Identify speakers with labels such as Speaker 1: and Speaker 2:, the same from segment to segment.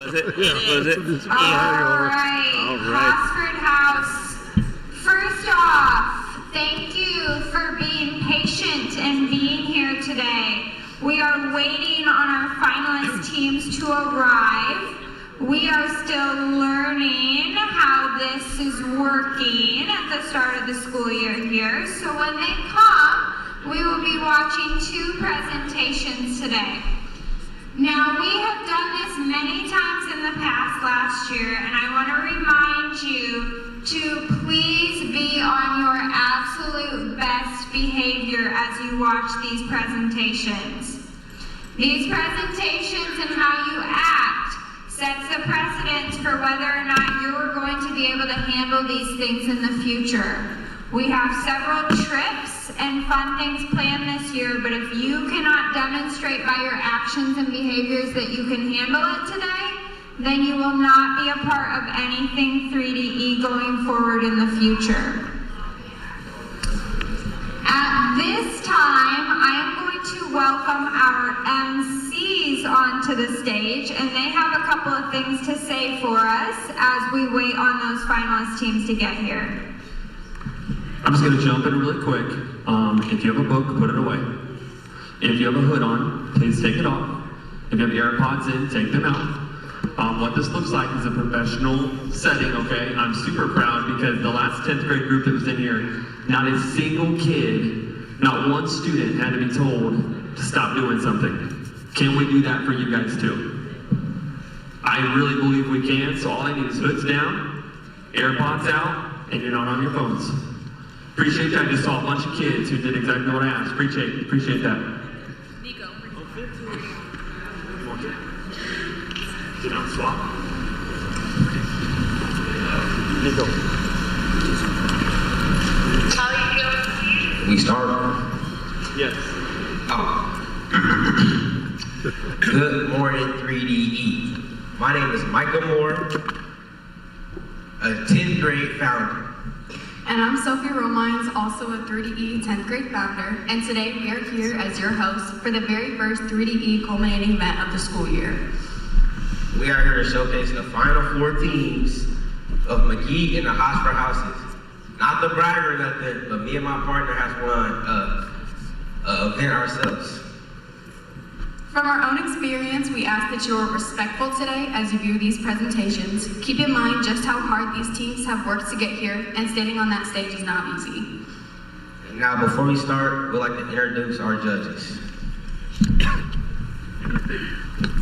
Speaker 1: Was it?
Speaker 2: Yeah,
Speaker 1: Was it?
Speaker 2: All
Speaker 3: right.
Speaker 1: right.
Speaker 3: Hosford House. First off, thank you for being patient and being here today. We are waiting on our finalist teams to arrive. We are still learning how this is working at the start of the school year here. So when they come, we will be watching 2 presentations today. Now, we have done this many times in the past last year, and I want to remind you to please be on your absolute best behavior as you watch these presentations. These presentations and how you act sets the precedence for whether or not you're going to be able to handle these things in the future. We have several trips and fun things planned this year, but if you cannot demonstrate by your actions and behaviors that you can handle it today, then you will not be a part of anything 3DE going forward in the future. At this time, I am going to welcome our MCs onto the stage, and they have a couple of things to say for us as we wait on those finalist teams to get here.
Speaker 4: I'm just going to jump in really quick. If you have a book, put it away. If you have a hood on, please take it off. If you have AirPods in, take them out. What this looks like is a professional setting, okay? I'm super proud because the last 10th grade group that was in here, not a single kid, not one student had to be told to stop doing something. Can we do that for you guys too? I really believe we can, so all I need is hoods down, AirPods out, and you're not on your phones. Appreciate that. I just saw a bunch of kids who did exactly what I asked. Appreciate that.
Speaker 1: Nico.
Speaker 4: Sit down, swap.
Speaker 1: Nico.
Speaker 5: We start?
Speaker 1: Yes.
Speaker 5: Good morning, 3DE. My name is Michael Moore, a 10th grade founder.
Speaker 6: And I'm Sophie Romines, also a 3DE 10th grade founder, and today we are here as your host for the very first 3DE Culminating Event of the school year.
Speaker 5: We are here to showcase the final 4 teams of McGee and the Hosford Houses. Not the brag or nothing, but me and my partner has won an event ourselves.
Speaker 6: From our own experience, we ask that you are respectful today as you view these presentations. Keep in mind just how hard these teams have worked to get here, and standing on that stage is not easy.
Speaker 5: And now, before we start, we'd like to introduce our judges.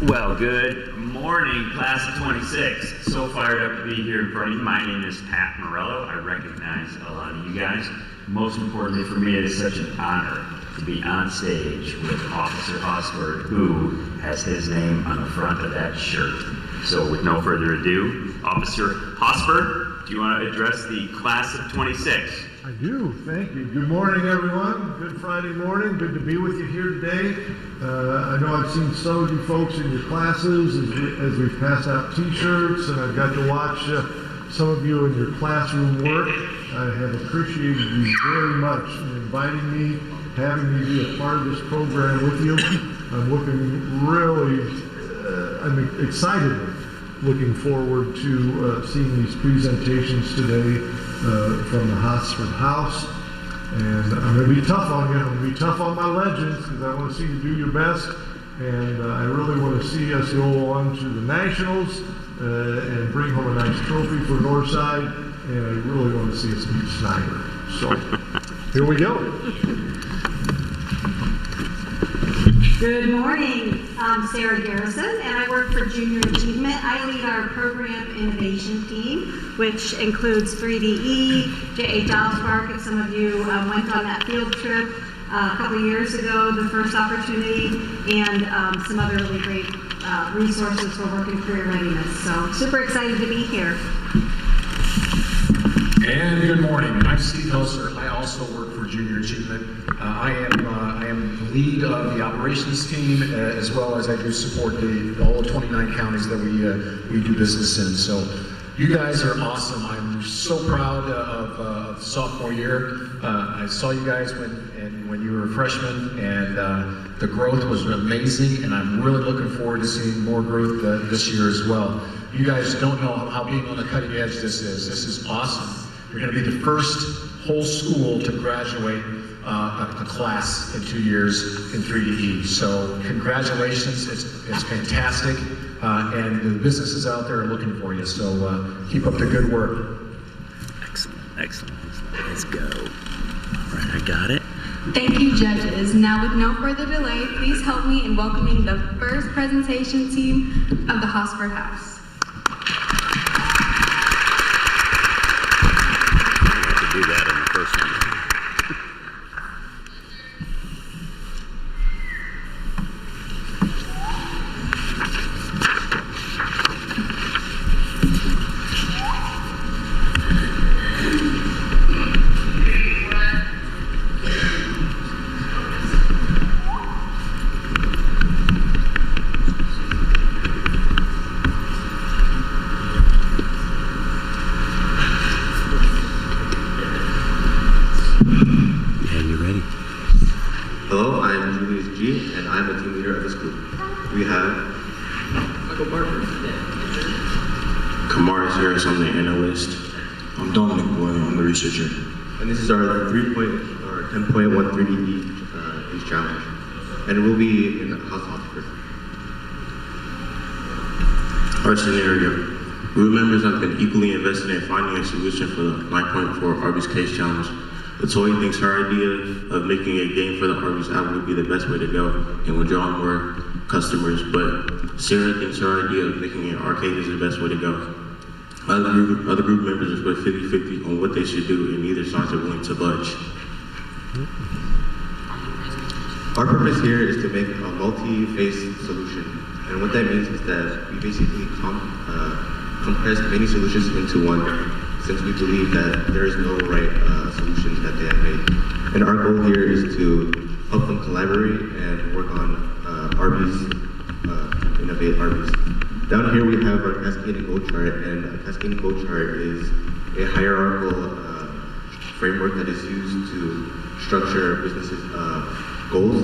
Speaker 7: Well, good morning, class of 26. So fired up to be here in front of you. My name is Pat Morello. I recognize a lot of you guys. Most importantly for me, it is such an honor to be on stage with Officer Hosford, who has his name on the front of that shirt. So with no further ado, Officer Hosford, do you want to address the class of 26?
Speaker 2: I do, thank you. Good morning, everyone. Good Friday morning. Good to be with you here today. I know I've seen some of you folks in your classes as we've passed out t-shirts, and I've got to watch some of you in your classroom work. I have appreciated you very much in inviting me, having me be a part of this program with you. I'm I'm excitedly looking forward to seeing these presentations today from the Hosford House. And I'm going to be tough on you. I'm going to be tough on my legends because I want to see you do your best. And I really want to see us go on to the Nationals and bring home a nice trophy for Northside. And I really want to see us beat Snyder. So here we go.
Speaker 8: Good morning. I'm Sarah Garrison, and I work for Junior Achievement. I lead our program innovation team, which includes 3DE, J.A. Giles Park, and some of you went on that field trip a couple years ago, the first opportunity, and some other really great resources for work and career readiness. So super excited to be here.
Speaker 9: And good morning. I'm Steve Helser. I also work for Junior Achievement. I am the lead of the operations team, as well as I do support all 29 counties that we do business in. So you guys are awesome. I'm so proud of sophomore year. I saw you guys when you were freshmen, and the growth was amazing, and I'm really looking forward to seeing more growth this year as well. You guys don't know how being on the cutting edge this is. This is awesome. You're going to be the first whole school to graduate a class in 2 years in 3DE. So congratulations, it's fantastic, and the businesses out there are looking for you. So keep up the good work.
Speaker 10: Excellent, excellent, excellent. Let's go. All right, I got it.
Speaker 6: Thank you, judges. Now, with no further delay, please help me in welcoming the first presentation team of the Hosford House.
Speaker 10: I had to do that in the first one.
Speaker 11: Hello, I am Julius G, and I'm the team leader of this group. We have Michael Barker.
Speaker 12: Kamaris Harris, I'm the analyst. I'm Dominic Boyle, I'm the researcher.
Speaker 11: And this is our 10.1 3DE Peace Challenge. And it will be in House Hosford.
Speaker 12: Our scenario. Group members have been equally invested in finding a solution for the 9.4 Arby's Case Challenge. Latoya thinks her idea of making a game for the Arby's app would be the best way to go and will draw more customers, but Sarah thinks her idea of making an arcade is the best way to go. Other group members are split 50-50 on what they should do, and neither side are willing to budge.
Speaker 11: Our purpose here is to make a multi-phase solution. And what that means is that we basically compress many solutions into one, since we believe that there is no right solutions that they have made. And our goal here is to help them collaborate and work on Arby's, innovate Arby's. Down here we have our cascading goal chart, and a cascading goal chart is a hierarchical framework that is used to structure businesses' goals.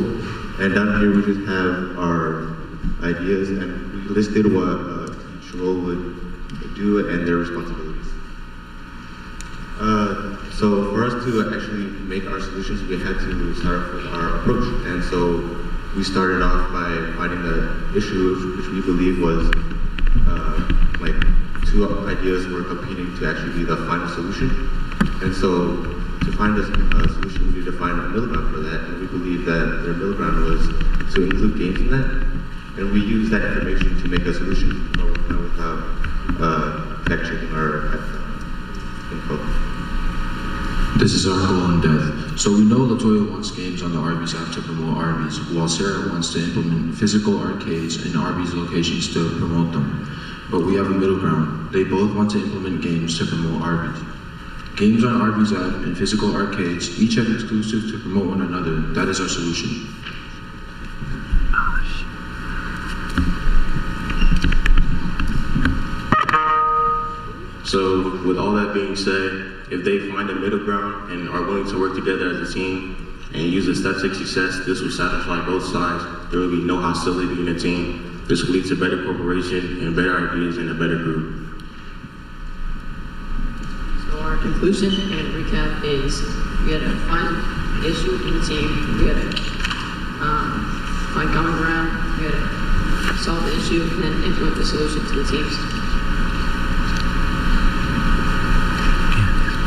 Speaker 11: And down here we just have our ideas, and we listed what each role would do and their responsibilities. So for us to actually make our solutions, we had to start off with our approach. And so we started off by finding the issue, which we believe was like two ideas were competing to actually be the final solution. And so to find a solution, we need to find a middle ground for that. And we believe that their middle ground was to include games in that. And we use that information to make a solution without fact checking our info.
Speaker 13: This is our goal in depth. So we know Latoya wants games on the Arby's app to promote Arby's, while Sarah wants to implement physical arcades in Arby's locations to promote them. But we have a middle ground. They both want to implement games to promote Arby's. Games on Arby's app and physical arcades each have exclusives to promote one another. That is our solution.
Speaker 12: So with all that being said, if they find a middle ground and are willing to work together as a team and use the steps of success, this will satisfy both sides. There will be no hostility in the team. This will lead to better cooperation and better ideas and a better group.
Speaker 14: So our conclusion and recap is we gotta find an issue in the team, we gotta find common ground, we gotta solve the issue and then implement the solution to the teams.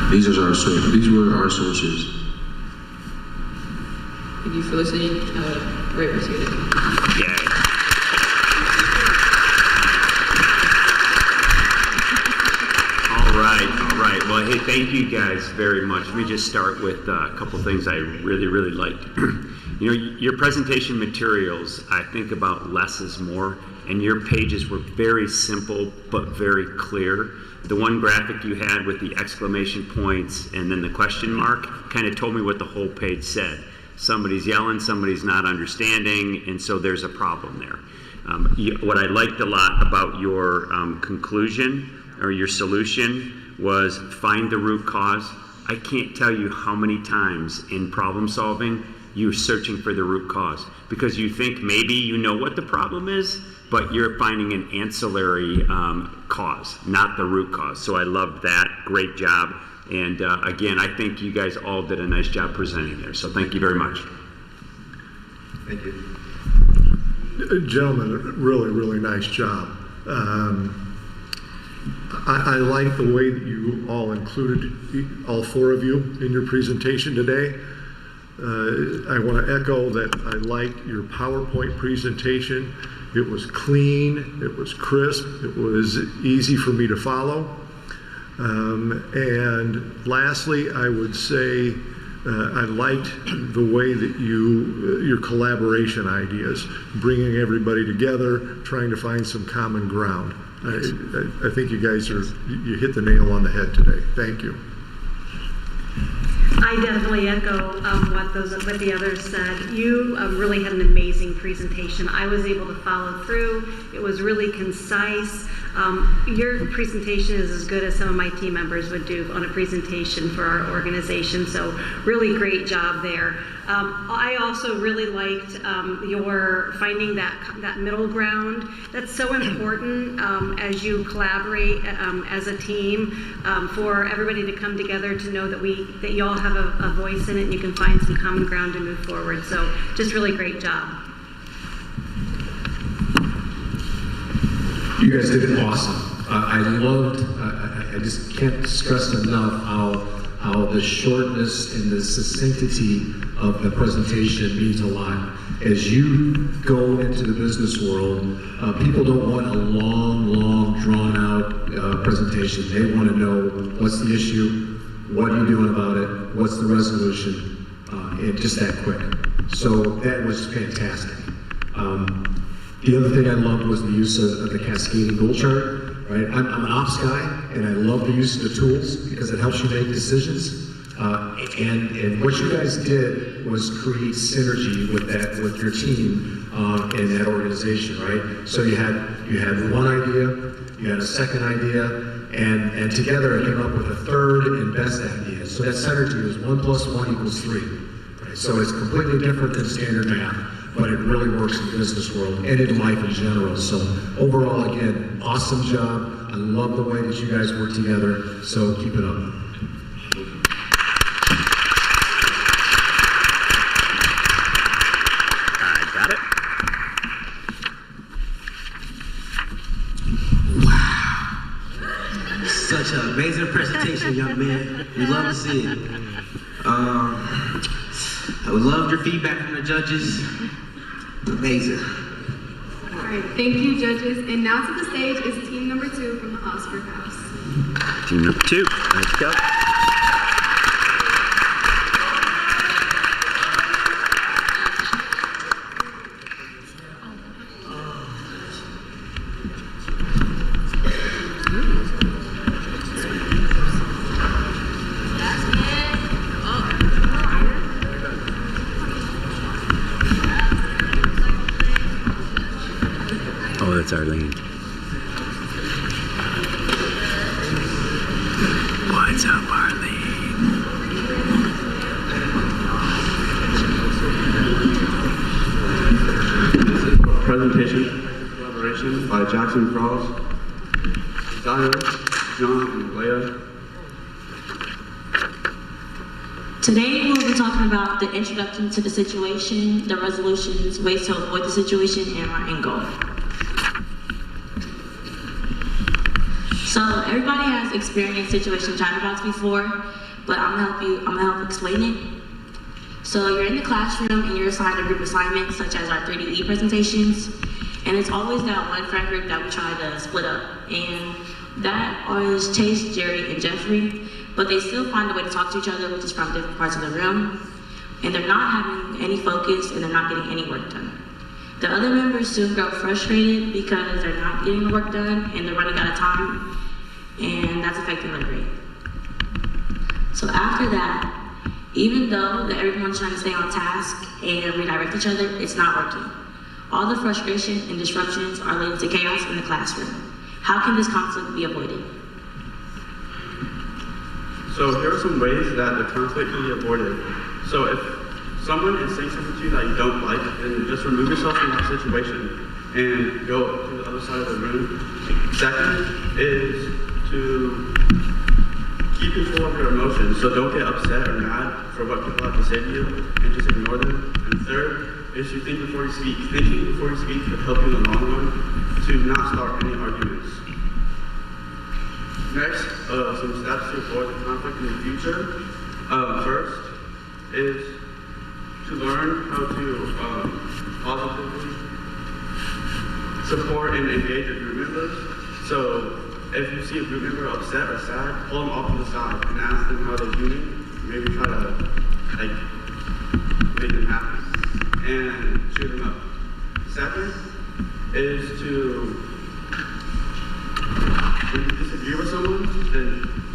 Speaker 13: These were our sources.
Speaker 14: Thank you for listening. Great rest of your day.
Speaker 10: Yay. All right. Well, hey, thank you guys very much. Let me just start with a couple things I really liked. You know, your presentation materials, I think about less is more, and your pages were very simple but very clear. The one graphic you had with the exclamation points and then the question mark kind of told me what the whole page said. Somebody's yelling, somebody's not understanding, and so there's a problem there. What I liked a lot about your conclusion or your solution was find the root cause, I can't tell you how many times in problem solving you're searching for the root cause, because you think maybe you know what the problem is, but you're finding an ancillary cause, not the root cause. So I loved that. Great job. And again, I think you guys all did a nice job presenting there. So thank you very much.
Speaker 11: Thank you.
Speaker 2: Gentlemen, really, really nice job. I like the way that you all included all four of you in your presentation today. I want to echo that I liked your PowerPoint presentation. It was clean, it was crisp, it was easy for me to follow. And lastly, I would say I liked the way that your collaboration ideas, bringing everybody together, trying to find some common ground. I think you guys you hit the nail on the head today. Thank you.
Speaker 8: I definitely echo what the others said. You really had an amazing presentation. I was able to follow through. It was really concise. Your presentation is as good as some of my team members would do on a presentation for our organization, so really great job there. I also really liked your finding that middle ground. That's so important as you collaborate as a team for everybody to come together to know that you all have a voice in it and you can find some common ground to move forward. So just really great job.
Speaker 9: You guys did it awesome. I loved, I just can't stress enough how the shortness and the succinctity of the presentation means a lot. As you go into the business world, people don't want a long, drawn-out presentation. They want to know what's the issue, what are you doing about it, what's the resolution, and just that quick. So that was fantastic. The other thing I loved was the use of the cascading goal chart. Right? I'm an ops guy, and I love the use of the tools because it helps you make decisions. And what you guys did was create synergy with your team in that organization, right? So you had one idea, you had a second idea, and together it came up with a third and best idea. So that synergy was 1 + 1 = 3. Right? So it's completely different than standard math, but it really works in the business world and in life in general. So overall, again, awesome job. I love the way that you guys work together, so keep it up.
Speaker 10: I got it.
Speaker 5: Wow. Such an amazing presentation, young man. We love to see it. I would love your feedback from the judges. Amazing.
Speaker 6: All right, thank you, judges. And now to the stage is team number 2 from the Hosford House.
Speaker 10: Team number 2, let's go. Oh, that's Arlene. What's up, Arlene?
Speaker 15: Presentation, collaboration by Jackson Cross, Dyer, John, and Leah.
Speaker 16: Today we'll be talking about the introduction to the situation, the resolutions, ways to avoid the situation, and our end goal. So everybody has experienced situation chatterbox before, but I'm gonna help explain it. So you're in the classroom and you're assigned a group assignment, such as our 3DE presentations, and it's always that one friend group that we try to split up, and that is Chase, Jerry, and Jeffrey, but they still find a way to talk to each other, which is from different parts of the room, and they're not having any focus and they're not getting any work done. The other members soon grow frustrated because they're not getting the work done and they're running out of time, and that's affecting their grade. So after that, even though that everyone's trying to stay on task and redirect each other, it's not working. All the frustration and disruptions are leading to chaos in the classroom. How can this conflict be avoided?
Speaker 15: So here are some ways that the conflict can be avoided. So if someone is saying something to you that you don't like, then just remove yourself from that situation and go to the other side of the room. Second is to keep control of your emotions. So don't get upset or mad for what people have to say to you and just ignore them. And third is to think before you speak. Thinking before you speak could help you in the long run to not start any arguments. Next, some steps to avoid the conflict in the future. First is to learn how to positively support and engage your group members. So if you see a group member upset or sad, pull them off to the side and ask them how they're doing. Maybe try to make them happy and cheer them up. Second is to, when you disagree with someone, then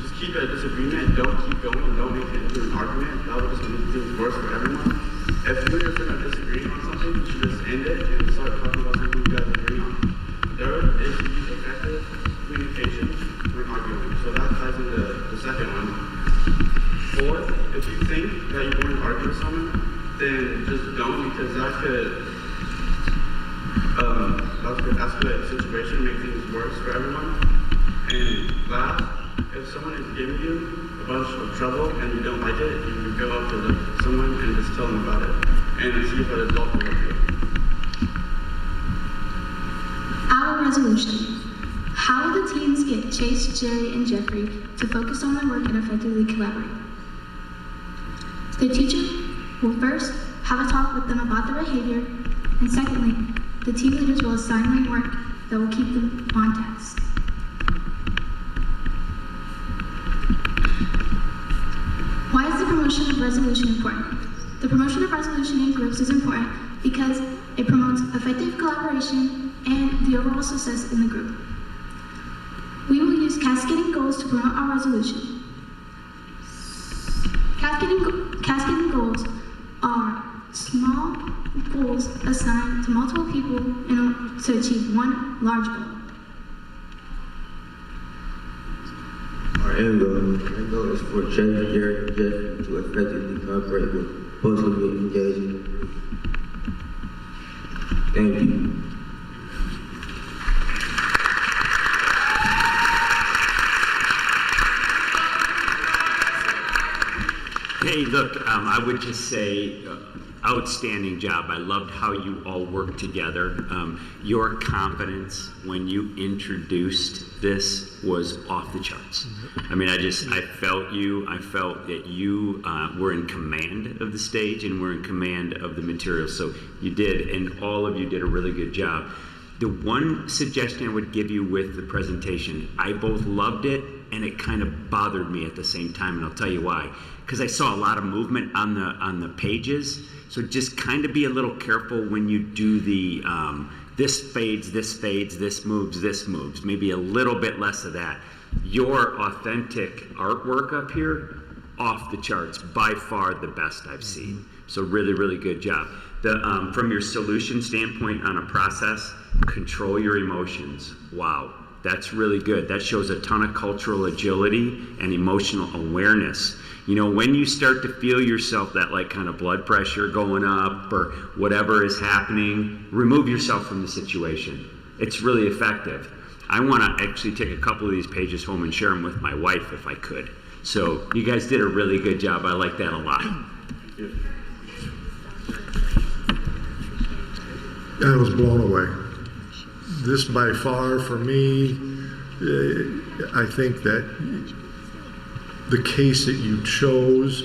Speaker 15: just keep it a disagreement. Don't keep going and don't make it into an argument. That will just make things worse for everyone. If you and your friend are disagreeing on something, you should just end it and start talking about something you guys agree on. Third is to use effective communication when arguing. So that ties into the second one. Fourth, if you think that you're going to argue with someone, then just don't, because that could escalate the situation, make things worse for everyone. And last, if someone is giving you a bunch of trouble and you don't like it, you can go up to someone and just tell them about it and see if it is helpful with you.
Speaker 17: Our resolution. How will the teams get Chase, Jerry, and Jeffrey to focus on their work and effectively collaborate? The teacher will first have a talk with them about their behavior, and secondly, the team leaders will assign them work that will keep them on task. Why is the promotion of resolution important? The promotion of resolution in groups is important because it promotes effective collaboration and the overall success in the group. We will use cascading goals to promote our resolution. Cascading goals are small goals assigned to multiple people in order to achieve one large goal.
Speaker 11: Our end goal is for Chase, Jerry, and Jeffrey to effectively cooperate with positively engaging. Thank you.
Speaker 10: Hey, look, I would just say, outstanding job. I loved how you all worked together. Your confidence when you introduced this was off the charts. I mean, I felt you. I felt that you were in command of the stage and were in command of the material. So you did, and all of you did a really good job. The one suggestion I would give you with the presentation, I both loved it and it kind of bothered me at the same time, and I'll tell you why. Because I saw a lot of movement on the pages, so just kind of be a little careful when you do the this fades, this moves. Maybe a little bit less of that. Your authentic artwork up here, off the charts, by far the best I've seen. So really, really good job. From your solution standpoint on a process, control your emotions. Wow, that's really good. That shows a ton of cultural agility and emotional awareness. You know, when you start to feel yourself, that like kind of blood pressure going up or whatever is happening, remove yourself from the situation. It's really effective. I want to actually take a couple of these pages home and share them with my wife if I could. So you guys did a really good job. I like that a lot.
Speaker 2: I was blown away. This by far for me, I think that the case that you chose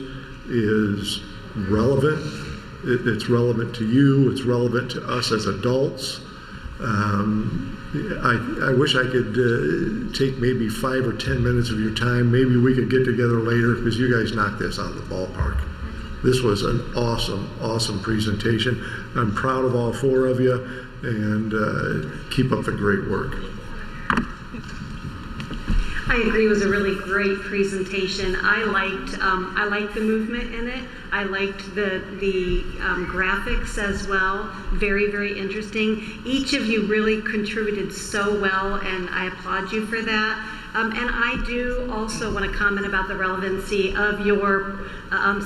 Speaker 2: is relevant. It's relevant to you. It's relevant to us as adults. I wish I could take maybe 5 or 10 minutes of your time. Maybe we could get together later because you guys knocked this out of the ballpark. This was an awesome presentation. I'm proud of all 4 of you, and keep up the great work.
Speaker 8: I agree. It was a really great presentation. I liked the movement in it. I liked the graphics as well. Very, very interesting. Each of you really contributed so well, and I applaud you for that. And I do also want to comment about the relevancy of your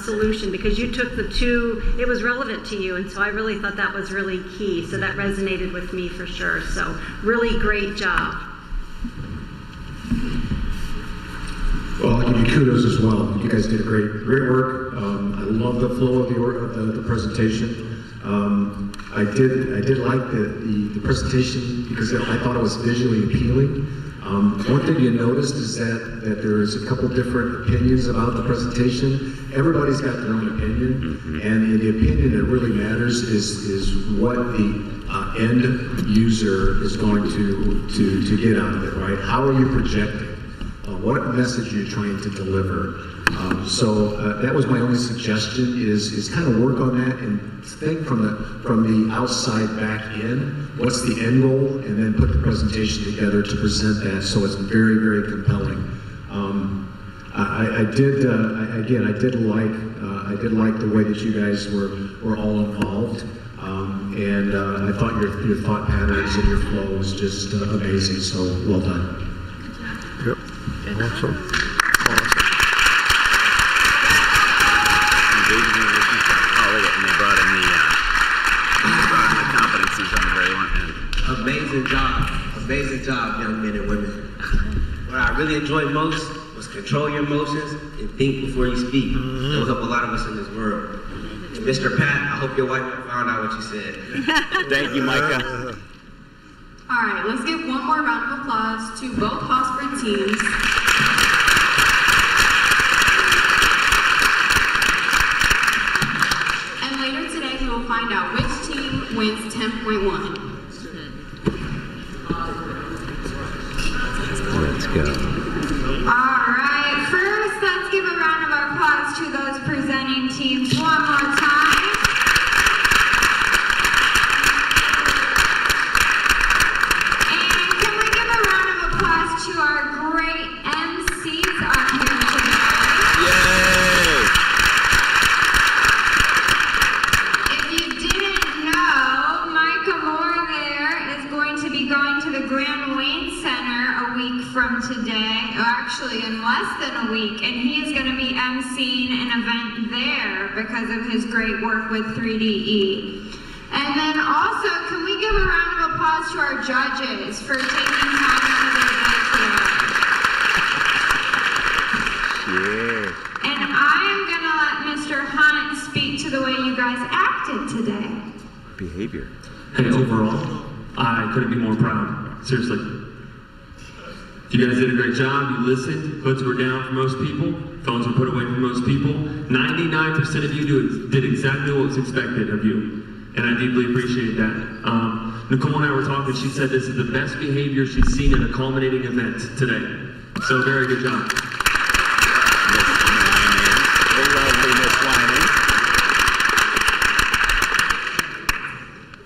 Speaker 8: solution, because you took the two, it was relevant to you, and so I really thought that was really key. So that resonated with me for sure. So really great job.
Speaker 9: Well, I'll give you kudos as well. You guys did great work. I love the flow of the presentation. I did like the presentation because I thought it was visually appealing. One thing you noticed is that there is a couple different opinions about the presentation. Everybody's got their own opinion, and the opinion that really matters is what the end user is going to get out of it, right? How are you projecting? What message you're trying to deliver. So that was my only suggestion is kind of work on that and think from the outside back in. What's the end goal? And then put the presentation together to present that so it's very, very compelling. I did like the way that you guys were all involved. And I thought your thought patterns and your flow was just amazing. So well done.
Speaker 2: Yep. Awesome.
Speaker 10: And they brought in the competencies on the very end.
Speaker 5: Amazing job, young men and women. What I really enjoyed most was control your emotions and think before you speak. That will help a lot of us in this world. And Mr. Pat, I hope your wife found out what you said.
Speaker 10: Thank you, Micah.
Speaker 6: All right, let's give one more round of applause to both Hosford teams. And later today, we will find out which team wins 10.1.
Speaker 10: Let's go.
Speaker 3: All right, first let's give a round of applause to those presenting teams one more time. And can we give a round of applause to our great MCs up here today?
Speaker 10: Yay!
Speaker 3: If you didn't know, Micah Moore there is going to be going to the Grand Wayne Center a week from today, or actually in less than a week, and he is going to be emceeing an event there because of his great work with 3DE. And then also, can we give a round of applause to our judges for taking time out of their day today?
Speaker 10: Yeah.
Speaker 3: And I'm going to let Mr. Hunt speak to the way you guys acted today.
Speaker 10: Behavior.
Speaker 4: Hey, overall, I couldn't be more proud. Seriously. You guys did a great job. You listened. Hoods were down for most people. Phones were put away for most people. 99% of you did exactly what was expected of you. And I deeply appreciate that. Nicole and I were talking. She said this is the best behavior she's seen at a culminating event today. So very good job.
Speaker 10: The lovely Miss Wyman.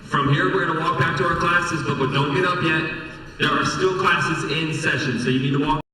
Speaker 4: From here, we're going to walk back to our classes, but don't get up yet. There are still classes in session, so you need to walk.